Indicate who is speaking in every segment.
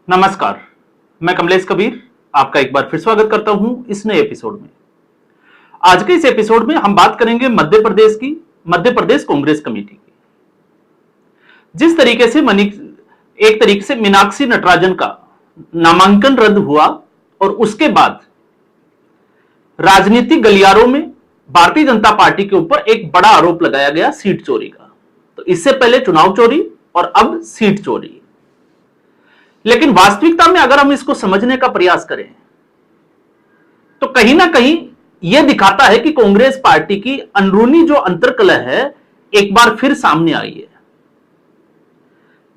Speaker 1: नमस्कार, मैं कमलेश कबीर आपका एक बार फिर स्वागत करता हूं इस नए एपिसोड में। आज के इस एपिसोड में हम बात करेंगे मध्य प्रदेश कांग्रेस कमेटी की। जिस तरीके से एक तरीके से मीनाक्षी नटराजन का नामांकन रद्द हुआ और उसके बाद राजनीतिक गलियारों में भारतीय जनता पार्टी के ऊपर एक बड़ा आरोप लगाया गया सीट चोरी का। तो इससे पहले चुनाव चोरी और अब सीट चोरी। लेकिन वास्तविकता में अगर हम इसको समझने का प्रयास करें तो कहीं ना कहीं यह दिखाता है कि कांग्रेस पार्टी की अंदरूनी जो अंतर्कलह है एक बार फिर सामने आई है।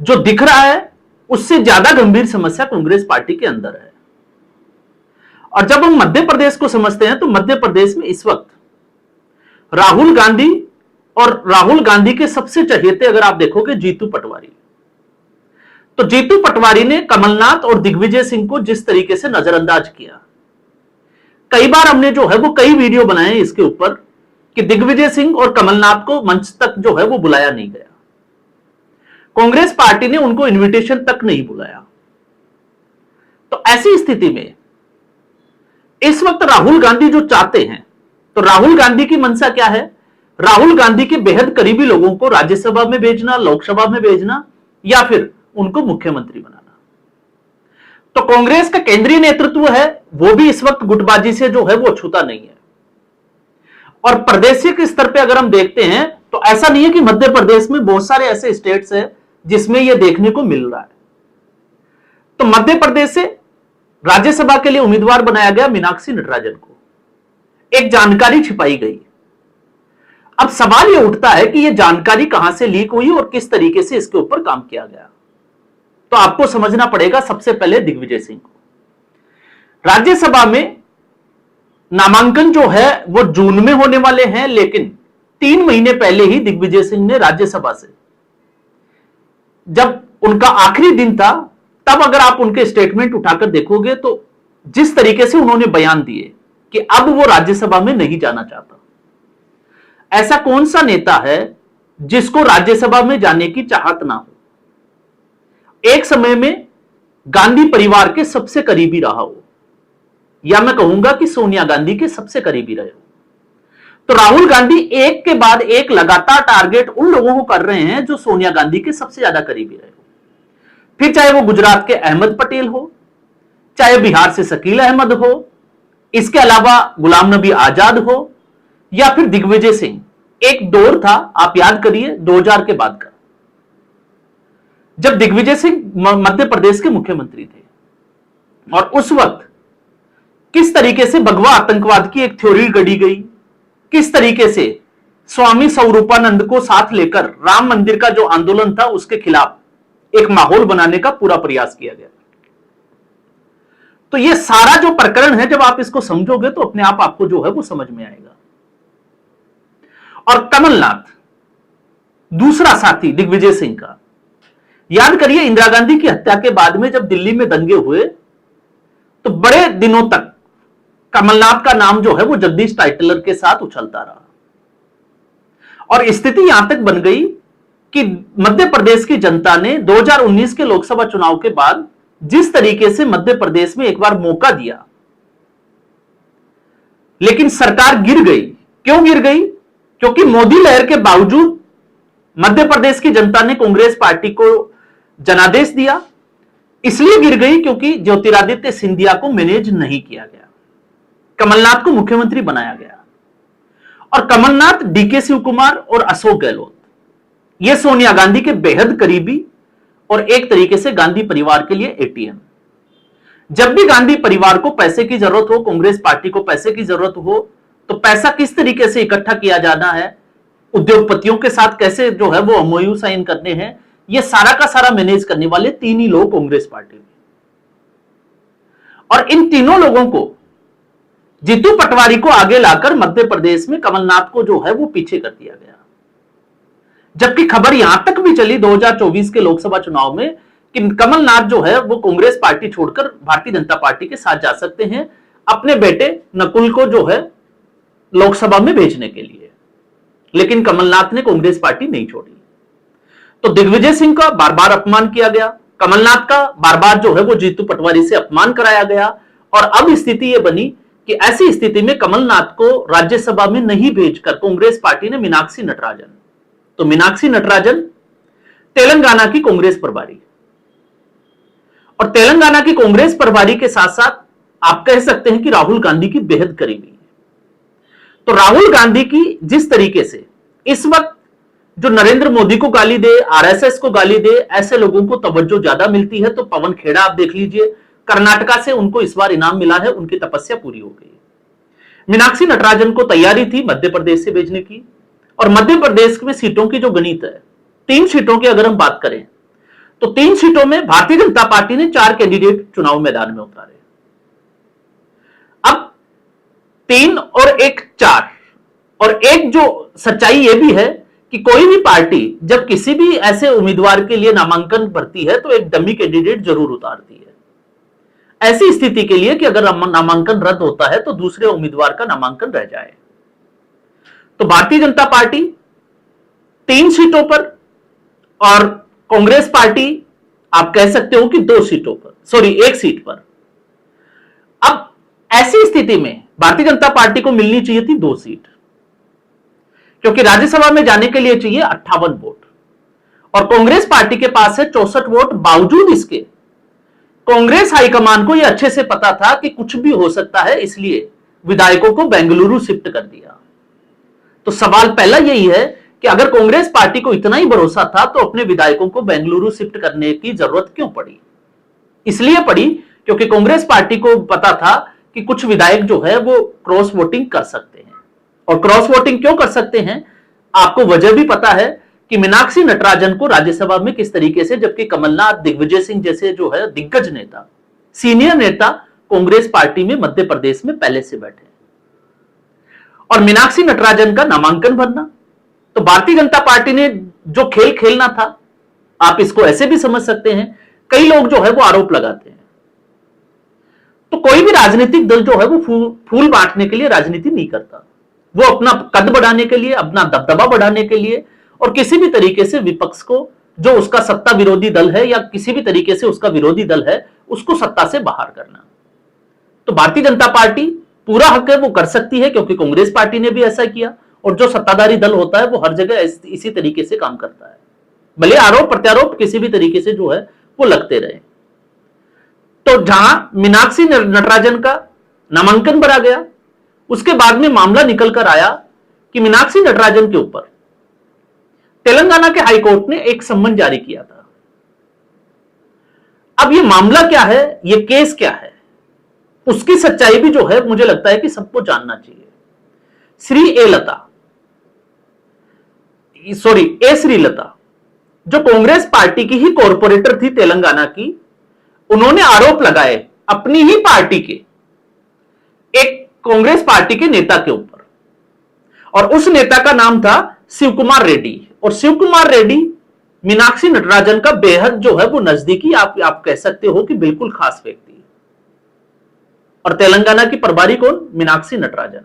Speaker 1: जो दिख रहा है उससे ज्यादा गंभीर समस्या कांग्रेस पार्टी के अंदर है। और जब हम मध्य प्रदेश को समझते हैं तो मध्य प्रदेश में इस वक्त राहुल गांधी के सबसे चहेते अगर आप देखोगे जीतू पटवारी, तो जीतू पटवारी ने कमलनाथ और दिग्विजय सिंह को जिस तरीके से नजरअंदाज किया, कई बार हमने जो है वो कई वीडियो बनाए इसके ऊपर कि दिग्विजय सिंह और कमलनाथ को मंच तक जो है वो बुलाया नहीं गया। कांग्रेस पार्टी ने उनको इनविटेशन तक नहीं बुलाया। तो ऐसी स्थिति में इस वक्त राहुल गांधी जो चाहते हैं, तो राहुल गांधी की मंशा क्या है? राहुल गांधी के बेहद करीबी लोगों को राज्यसभा में भेजना, लोकसभा में भेजना या फिर उनको मुख्यमंत्री बनाना। तो कांग्रेस का केंद्रीय नेतृत्व है वो भी इस वक्त गुटबाजी से जो है वो छूता नहीं है। और प्रदेशीय के स्तर पे अगर हम देखते हैं तो ऐसा नहीं है कि मध्य प्रदेश में बहुत सारे ऐसे स्टेट्स हैं जिसमें यह देखने को मिल रहा है। तो मध्य प्रदेश से राज्यसभा के लिए उम्मीदवार बनाया गया मीनाक्षी नटराजन को। एक जानकारी छिपाई गई। अब सवाल यह उठता है कि यह जानकारी कहां से लीक हुई और किस तरीके से इसके ऊपर काम किया गया। तो आपको समझना पड़ेगा सबसे पहले दिग्विजय सिंह को। राज्यसभा में नामांकन जो है वो जून में होने वाले हैं, लेकिन 3 महीने पहले ही दिग्विजय सिंह ने राज्यसभा से, जब उनका आखिरी दिन था, तब अगर आप उनके स्टेटमेंट उठाकर देखोगे तो जिस तरीके से उन्होंने बयान दिए कि अब वो राज्यसभा में नहीं जाना चाहता। ऐसा कौन सा नेता है जिसको राज्यसभा में जाने की चाहत ना हो? एक समय में गांधी परिवार के सबसे करीबी रहा हो, या मैं कहूंगा कि सोनिया गांधी के सबसे करीबी रहे हो। तो राहुल गांधी एक के बाद एक लगातार टारगेट उन लोगों को कर रहे हैं जो सोनिया गांधी के सबसे ज्यादा करीबी रहे हो। फिर चाहे वो गुजरात के अहमद पटेल हो, चाहे बिहार से शकील अहमद हो, इसके अलावा गुलाम नबी आजाद हो, या फिर दिग्विजय सिंह। एक दौर था, आप याद करिए 2000 के बाद का, जब दिग्विजय सिंह मध्य प्रदेश के मुख्यमंत्री थे और उस वक्त किस तरीके से भगवा आतंकवाद की एक थ्योरी गढ़ी गई, किस तरीके से स्वामी स्वरूपानंद को साथ लेकर राम मंदिर का जो आंदोलन था उसके खिलाफ एक माहौल बनाने का पूरा प्रयास किया गया। तो यह सारा जो प्रकरण है, जब आप इसको समझोगे तो अपने आप आपको जो है वो समझ में आएगा। और कमलनाथ दूसरा साथी दिग्विजय सिंह का, याद करिए इंदिरा गांधी की हत्या के बाद में जब दिल्ली में दंगे हुए तो बड़े दिनों तक कमलनाथ का नाम जो है वो जगदीश टाइटलर के साथ उछलता रहा। और स्थिति यहां तक बन गई कि मध्य प्रदेश की जनता ने 2019 के लोकसभा चुनाव के बाद जिस तरीके से मध्य प्रदेश में एक बार मौका दिया, लेकिन सरकार गिर गई। क्यों गिर गई? क्योंकि मोदी लहर के बावजूद मध्य प्रदेश की जनता ने कांग्रेस पार्टी को जनादेश दिया। इसलिए गिर गई क्योंकि ज्योतिरादित्य सिंधिया को मैनेज नहीं किया गया, कमलनाथ को मुख्यमंत्री बनाया गया। और कमलनाथ, डीके शिव कुमार और अशोक गहलोत, ये सोनिया गांधी के बेहद करीबी और एक तरीके से गांधी परिवार के लिए एटीएम। जब भी गांधी परिवार को पैसे की जरूरत हो, कांग्रेस पार्टी को पैसे की जरूरत हो, तो पैसा किस तरीके से इकट्ठा किया जाना है, उद्योगपतियों के साथ कैसे जो है वो एमओयू साइन करने हैं, ये सारा का सारा मैनेज करने वाले 3 ही लोग कांग्रेस पार्टी में। और इन तीनों लोगों को, जीतू पटवारी को आगे लाकर मध्य प्रदेश में कमलनाथ को जो है वो पीछे कर दिया गया। जबकि खबर यहां तक भी चली 2024 के लोकसभा चुनाव में कि कमलनाथ जो है वो कांग्रेस पार्टी छोड़कर भारतीय जनता पार्टी के साथ जा सकते हैं अपने बेटे नकुल को जो है लोकसभा में भेजने के लिए। लेकिन कमलनाथ ने कांग्रेस पार्टी नहीं छोड़ी। तो दिग्विजय सिंह का बार बार अपमान किया गया, कमलनाथ का बार बार जो है वो जीतू पटवारी से अपमान कराया गया और अब स्थिति ये बनी कि ऐसी स्थिति में कमलनाथ को राज्यसभा में नहीं भेजकर कांग्रेस पार्टी ने मीनाक्षी नटराजन, तो मीनाक्षी नटराजन तेलंगाना की कांग्रेस प्रभारी, और तेलंगाना की कांग्रेस प्रभारी के साथ साथ आप कह सकते हैं कि राहुल गांधी की बेहद करीबी है। तो राहुल गांधी की जिस तरीके से इस वक्त जो नरेंद्र मोदी को गाली दे, आरएसएस को गाली दे, ऐसे लोगों को तवज्जो ज्यादा मिलती है। तो पवन खेड़ा आप देख लीजिए, कर्नाटका से उनको इस बार इनाम मिला है, उनकी तपस्या पूरी हो गई। मीनाक्षी नटराजन को तैयारी थी मध्य प्रदेश से भेजने की, और मध्य प्रदेश में सीटों की जो गणित है, 3 सीटों की अगर हम बात करें तो 3 सीटों में भारतीय जनता पार्टी ने 4 कैंडिडेट चुनाव मैदान में उतारे। अब 3 और 1 4, और एक जो सच्चाई यह भी है कि कोई भी पार्टी जब किसी भी ऐसे उम्मीदवार के लिए नामांकन भरती है तो एक डमी कैंडिडेट जरूर उतारती है, ऐसी स्थिति के लिए कि अगर नामांकन रद्द होता है तो दूसरे उम्मीदवार का नामांकन रह जाए। तो भारतीय जनता पार्टी 3 सीटों पर और कांग्रेस पार्टी आप कह सकते हो कि 2 सीटों पर, सॉरी 1 सीट पर। अब ऐसी स्थिति में भारतीय जनता पार्टी को मिलनी चाहिए थी 2 सीट, क्योंकि राज्यसभा में जाने के लिए चाहिए 58 वोट और कांग्रेस पार्टी के पास है 64 वोट। बावजूद इसके कांग्रेस हाईकमान को यह अच्छे से पता था कि कुछ भी हो सकता है, इसलिए विधायकों को बेंगलुरु शिफ्ट कर दिया। तो सवाल पहला यही है कि अगर कांग्रेस पार्टी को इतना ही भरोसा था तो अपने विधायकों को बेंगलुरु शिफ्ट करने की जरूरत क्यों पड़ी? इसलिए पड़ी क्योंकि कांग्रेस पार्टी को पता था कि कुछ विधायक जो है वो क्रॉस वोटिंग कर सकते हैं। और क्रॉस वोटिंग क्यों कर सकते हैं, आपको वजह भी पता है कि मीनाक्षी नटराजन को राज्यसभा में किस तरीके से, जबकि कमलनाथ, दिग्विजय सिंह जैसे जो है दिग्गज नेता, सीनियर नेता कांग्रेस पार्टी में मध्य प्रदेश में पहले से बैठे, और मीनाक्षी नटराजन का नामांकन भरना। तो भारतीय जनता पार्टी ने जो खेल खेलना था, आप इसको ऐसे भी समझ सकते हैं, कई लोग जो है वो आरोप लगाते हैं, तो कोई भी राजनीतिक दल जो है वो फूल बांटने के लिए राजनीति नहीं करता, वो अपना कद बढ़ाने के लिए, अपना दबदबा बढ़ाने के लिए, और किसी भी तरीके से विपक्ष को, जो उसका सत्ता विरोधी दल है या किसी भी तरीके से उसका विरोधी दल है, उसको सत्ता से बाहर करना। तो भारतीय जनता पार्टी पूरा हक है, वो कर सकती है, क्योंकि कांग्रेस पार्टी ने भी ऐसा किया, और जो सत्ताधारी दल होता है वो हर जगह इसी तरीके से काम करता है, भले आरोप प्रत्यारोप किसी भी तरीके से जो है वो लगते रहे। तो जहां मीनाक्षी नटराजन का नामांकन भरा गया, उसके बाद में मामला निकल कर आया कि मीनाक्षी नटराजन के ऊपर तेलंगाना के हाईकोर्ट ने एक सम्मन जारी किया था। अब ये मामला क्या है, ये केस क्या है, उसकी सच्चाई भी जो है मुझे लगता है कि सबको जानना चाहिए। श्रीलता जो कांग्रेस पार्टी की ही कॉर्पोरेटर थी तेलंगाना की, उन्होंने आरोप लगाए अपनी ही पार्टी के एक कांग्रेस पार्टी के नेता के ऊपर, और उस नेता का नाम था शिव कुमार रेड्डी। और शिव कुमार रेड्डी मीनाक्षी नटराजन का बेहद जो है वो नजदीकी, आप कह सकते हो कि बिल्कुल खास व्यक्ति, और तेलंगाना की प्रभारी कौन, मीनाक्षी नटराजन।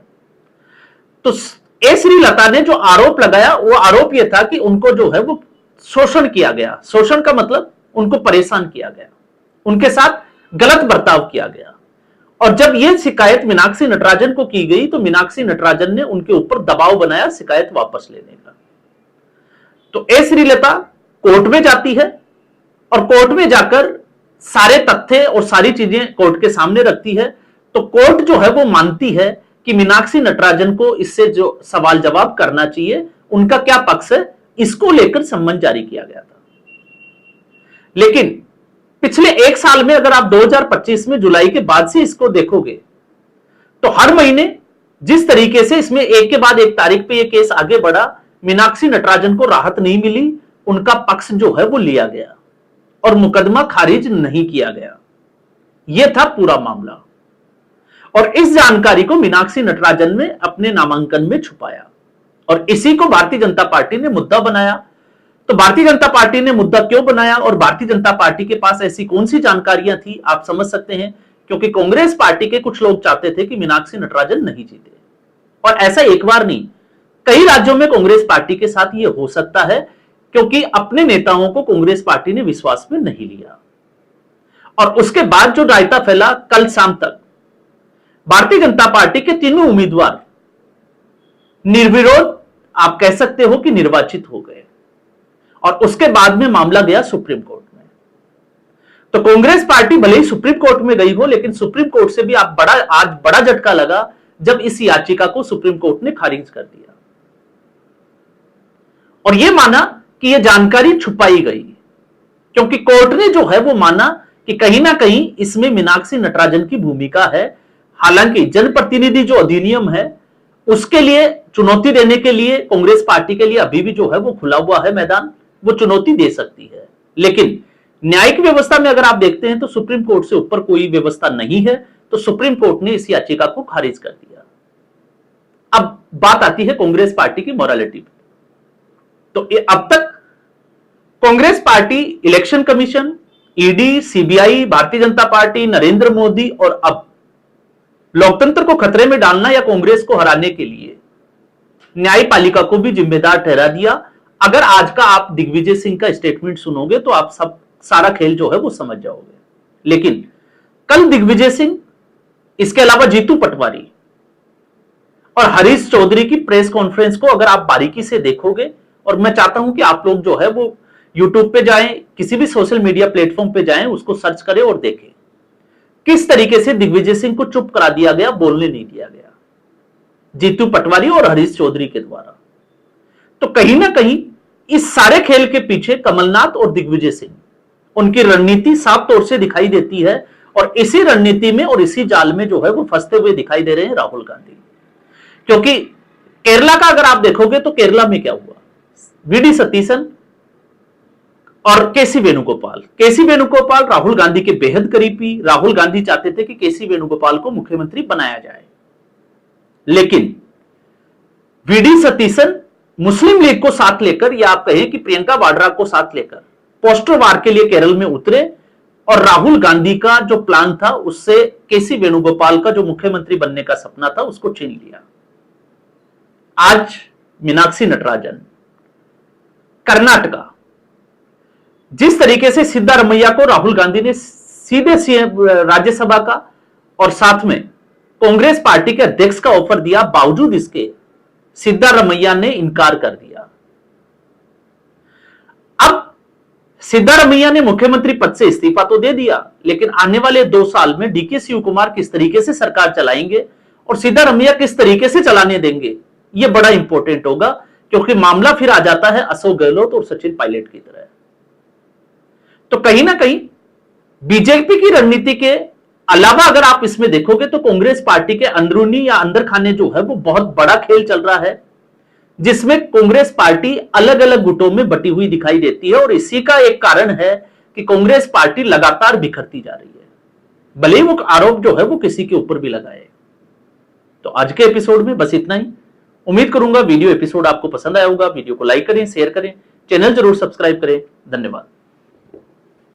Speaker 1: तो श्रीलता ने जो आरोप लगाया, वो आरोप यह था कि उनको जो है वो शोषण किया गया। शोषण का मतलब उनको परेशान किया गया, उनके साथ गलत बर्ताव किया गया। और जब यह शिकायत मीनाक्षी नटराजन को की गई तो मीनाक्षी नटराजन ने उनके ऊपर दबाव बनाया शिकायत वापस लेने का। तो श्रीलता कोर्ट में जाती है, और कोर्ट में जाकर सारे तथ्य और सारी चीजें कोर्ट के सामने रखती है। तो कोर्ट जो है वो मानती है कि मीनाक्षी नटराजन को इससे जो सवाल जवाब करना चाहिए, उनका क्या पक्ष है, इसको लेकर सम्मन जारी किया गया था। लेकिन पिछले 1 साल में अगर आप 2025 में जुलाई के बाद से इसको देखोगे तो हर महीने जिस तरीके से इसमें एक के बाद एक तारीख पे ये केस आगे बढ़ा, मीनाक्षी नटराजन को राहत नहीं मिली, उनका पक्ष जो है वो लिया गया और मुकदमा खारिज नहीं किया गया। यह था पूरा मामला, और इस जानकारी को मीनाक्षी नटराजन ने अपने नामांकन में छुपाया, और इसी को भारतीय जनता पार्टी ने मुद्दा बनाया। तो भारतीय जनता पार्टी ने मुद्दा क्यों बनाया, और भारतीय जनता पार्टी के पास ऐसी कौन सी जानकारियां थी, आप समझ सकते हैं। क्योंकि कांग्रेस पार्टी के कुछ लोग चाहते थे कि मीनाक्षी नटराजन नहीं जीते, और ऐसा एक बार नहीं, कई राज्यों में कांग्रेस पार्टी के साथ यह हो सकता है, क्योंकि अपने नेताओं को कांग्रेस पार्टी ने विश्वास में नहीं लिया। और उसके बाद जो रायता फैला, कल शाम तक भारतीय जनता पार्टी के तीनों उम्मीदवार निर्विरोध आप कह सकते हो कि निर्वाचित हो गए और उसके बाद में मामला गया सुप्रीम कोर्ट में। तो कांग्रेस पार्टी भले ही सुप्रीम कोर्ट में गई हो, लेकिन सुप्रीम कोर्ट से भी आप आज बड़ा झटका लगा जब इस याचिका को सुप्रीम कोर्ट ने खारिज कर दिया और यह माना कि यह जानकारी छुपाई गई, क्योंकि कोर्ट ने जो है वो माना कि कहीं ना कहीं इसमें मीनाक्षी नटराजन की भूमिका है। हालांकि जनप्रतिनिधि जो अधिनियम है उसके लिए चुनौती देने के लिए कांग्रेस पार्टी के लिए अभी भी जो है वो खुला हुआ है मैदान, वो चुनौती दे सकती है। लेकिन न्यायिक व्यवस्था में अगर आप देखते हैं तो सुप्रीम कोर्ट से ऊपर कोई व्यवस्था नहीं है, तो सुप्रीम कोर्ट ने इस याचिका को खारिज कर दिया। अब बात आती है कांग्रेस पार्टी की मोरालिटी पे। तो अब तक Congress party, election commission, ED, CBI, Bharatiya Janata party, Narendra Modi और अब लोकतंत्र को खतरे में डालना या कांग्रेस को हराने के लिए न्यायपालिका को भी जिम्मेदार ठहरा दिया। अगर आज का आप दिग्विजय सिंह का स्टेटमेंट सुनोगे तो आप सारा खेल जो है वो समझ जाओगे। लेकिन कल दिग्विजय सिंह, इसके अलावा जीतू पटवारी और हरीश चौधरी की प्रेस कॉन्फ्रेंस को अगर आप बारीकी से देखोगे, और मैं चाहता हूं कि आप लोग जो है वो यूट्यूब पे जाएं, किसी भी सोशल मीडिया प्लेटफॉर्म पे जाएं, उसको सर्च करें और देखें किस तरीके से दिग्विजय सिंह को चुप करा दिया गया, बोलने नहीं दिया गया जीतू पटवारी और हरीश चौधरी के द्वारा। तो कहीं ना कहीं इस सारे खेल के पीछे कमलनाथ और दिग्विजय सिंह, उनकी रणनीति साफ तौर से दिखाई देती है और इसी रणनीति में और इसी जाल में जो है वो फंसते हुए दिखाई दे रहे हैं राहुल गांधी। क्योंकि केरला का अगर आप देखोगे तो केरला में क्या हुआ, वीडी सतीशन और केसी वेणुगोपाल राहुल गांधी के बेहद करीबी। राहुल गांधी चाहते थे कि केसी वेणुगोपाल को मुख्यमंत्री बनाया जाए, लेकिन वीडी सतीशन मुस्लिम लीग को साथ लेकर, या आप कहें कि प्रियंका वाड्रा को साथ लेकर पोस्टर वार के लिए केरल में उतरे और राहुल गांधी का जो प्लान था उससे केसी वेणुगोपाल का जो मुख्यमंत्री बनने का सपना था उसको छीन लिया। आज मीनाक्षी नटराजन, कर्नाटका, जिस तरीके से सिद्धारमैया को राहुल गांधी ने सीधे राज्यसभा का और साथ में कांग्रेस पार्टी के अध्यक्ष का ऑफर दिया, बावजूद इसके सिद्धारमैया ने इनकार कर दिया। अब सिद्धारमैया ने मुख्यमंत्री पद से इस्तीफा तो दे दिया, लेकिन आने वाले 2 साल में डीके शिवकुमार किस तरीके से सरकार चलाएंगे और सिद्धारमैया किस तरीके से चलाने देंगे, यह बड़ा इंपॉर्टेंट होगा। क्योंकि मामला फिर आ जाता है अशोक गहलोत और सचिन पायलट की तरह। तो कहीं ना कहीं बीजेपी की रणनीति के अलावा अगर आप इसमें देखोगे तो कांग्रेस पार्टी के अंदरूनी या अंदर खाने जो है वो बहुत बड़ा खेल चल रहा है, जिसमें कांग्रेस पार्टी अलग अलग गुटों में बटी हुई दिखाई देती है। और इसी का एक कारण है कि कांग्रेस पार्टी लगातार बिखरती जा रही है, भले ही वो आरोप जो है वो किसी के ऊपर भी लगाए। तो आज के एपिसोड में बस इतना ही। उम्मीद करूंगा वीडियो एपिसोड आपको पसंद आया होगा। वीडियो को लाइक करें, शेयर करें, चैनल जरूर सब्सक्राइब करें। धन्यवाद।